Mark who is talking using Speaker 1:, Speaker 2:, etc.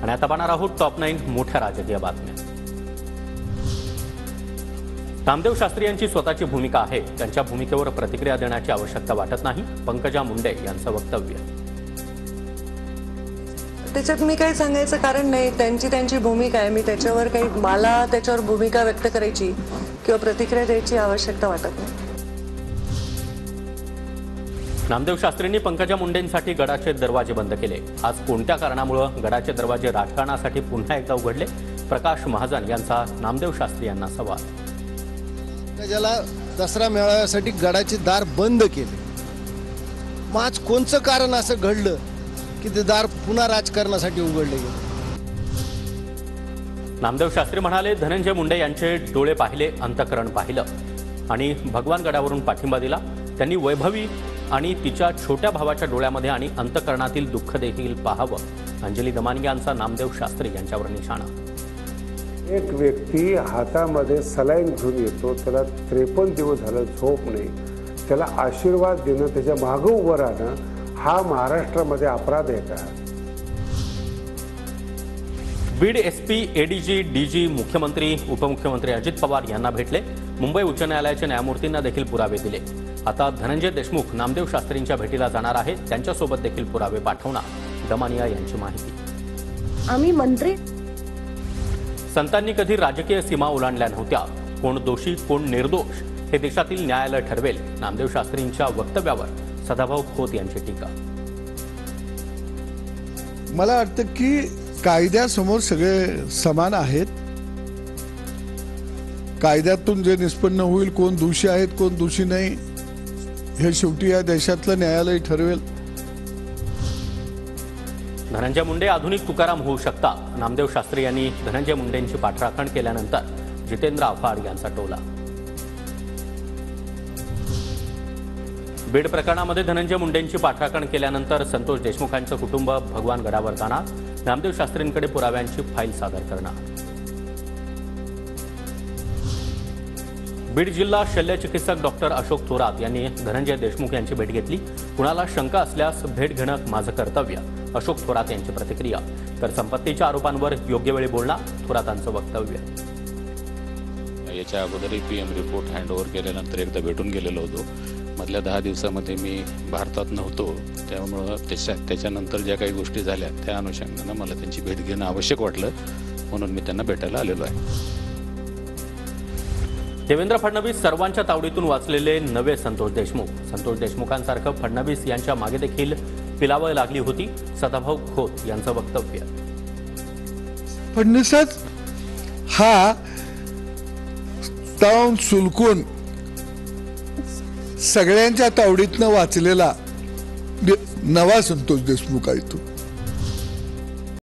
Speaker 1: आणि आता पाहणार आहोत टॉप 9 मोठ्या राजकीय बातम्या। नामदेव शास्त्री यांची स्वतःची भूमिका आहे, त्यांच्या भूमिकेवर प्रतिक्रिया देण्याची आवश्यकता वाटत नाही, पंकजा मुंडे यांचं वक्तव्य।
Speaker 2: त्याच्यात मी काही सांगायचं कारण नाही, त्यांची भूमिका आहे, मी त्याच्यावर काही मला त्याच्यावर भूमिका व्यक्त करायची किंवा प्रतिक्रिया द्यायची आवश्यकता वाटत नाही।
Speaker 1: नामदेव शास्त्रींनी पंकजा मुंडेंसाठी गडाचे दरवाजे बंद केले। आज कोणत्या कारणामुळे गडाचे दरवाजे राजकारणासाठी पुन्हा एकदा उघडले? प्रकाश महाजन यांचा नामदेव शास्त्री यांना सवाल।
Speaker 3: पंकजाला दसरा मेळाव्यासाठी गडाचे दार बंद केले, मग आज कोणचं कारण असं घडलं की ते दार पुन्हा राजकारणासाठी उघडले गेले?
Speaker 1: नामदेव शास्त्री म्हणाले, धनंजय मुंडे यांचे डोळे पाहिले, अंतःकरण पाहिलं आणि भगवान गडावरून पाठिंबा दिला। त्यांनी वैभवी आणि तिच्या छोट्या भावाच्या डोळ्यामध्ये आणि अंतःकरणातील दुःख देखील पाहावं। अंजली दमानिया यांचा नामदेव शास्त्री यांच्यावर निशाणा।
Speaker 4: एक व्यक्ती हातामध्ये सलाईन घेऊन येतो, त्याला 53 दिवस झालं झोप नाही, त्याला आशीर्वाद देणं, त्याच्या मागं उभं राहणं हा महाराष्ट्रामध्ये अपराध आहे का?
Speaker 1: बीड एसपी, एडीजी, डीजी, मुख्यमंत्री, उपमुख्यमंत्री अजित पवार यांना भेटले। मुंबई उच्च न्यायालयाच्या न्यायमूर्तींना देखील पुरावे दिले। आता धनंजय देशमुख नामदेव शास्त्रींच्या भेटीला जाणार आहेत, त्यांच्यासोबत देखील पुरावे पाठवणार। दमानिया यांची माहिती।
Speaker 2: आम्ही मंत्री
Speaker 1: संतांनी कधी राजकीय सीमा ओलांडल्या नव्हत्या, कोण दोषी कोण निर्दोष हे देशातील न्यायालय ठरवेल। नामदेव शास्त्रींच्या वक्तव्यावर सदाभाऊ खोत यांची टीका।
Speaker 5: मला वाटतं की कायद्यासमोर सगळे समान आहेत। कायद्यातून जे निष्पन्न होईल, कोण दोषी आहेत कोण दोषी नाही, हे शेवटी या देशातलं न्यायालय ठरवेल।
Speaker 1: धनंजय मुंडे आधुनिक तुकाराम होऊ शकता, नामदेव शास्त्री यांनी धनंजय मुंडेंची पाठराखण केल्यानंतर जितेंद्र आव्हाड यांचा टोला। बीड प्रकरणामध्ये धनंजय मुंडेंची पाठराखण केल्यानंतर संतोष देशमुखांचं कुटुंब भगवान गडावर जाणार, नामदेव शास्त्रींकडे पुराव्यांची फाईल सादर करणार। बीड जिल्हा शल्यचिकित्सक डॉक्टर अशोक थोरात यांनी धनंजय देशमुख यांची भेट घेतली। कुणाला शंका असल्यास भेट घेणं माझं कर्तव्य, अशोक थोरात यांची प्रतिक्रिया। तर संपत्तीच्या आरोपांवर योग्य वेळी बोलणार, थोरातांचं वक्तव्य।
Speaker 6: याच्या अगोदरही पीएम रिपोर्ट हँडओव्हर केल्यानंतर एकदा भेटून गेलेलो होतो। मधल्या 10 दिवसामध्ये मी भारतात नव्हतो, त्यामुळं त्याच्यानंतर ज्या काही गोष्टी झाल्या त्या अनुषंगानं मला त्यांची भेट घेणं आवश्यक वाटलं, म्हणून मी त्यांना भेटायला आलेलो आहे।
Speaker 1: देवेंद्र फडणवीस सर्वांच्या तावडीतून वाचलेले नवे संतोष देशमुख। संतोष देशमुखांसारखं फडणवीस यांच्या मागे देखील पिलावळ लागली होती, सदाभाऊ खोत यांचं वक्तव्य।
Speaker 5: फडणवीसच हा तावून सुलकून सगळ्यांच्या तावडीतनं वाचलेला नवा संतोष देशमुख आहे तो।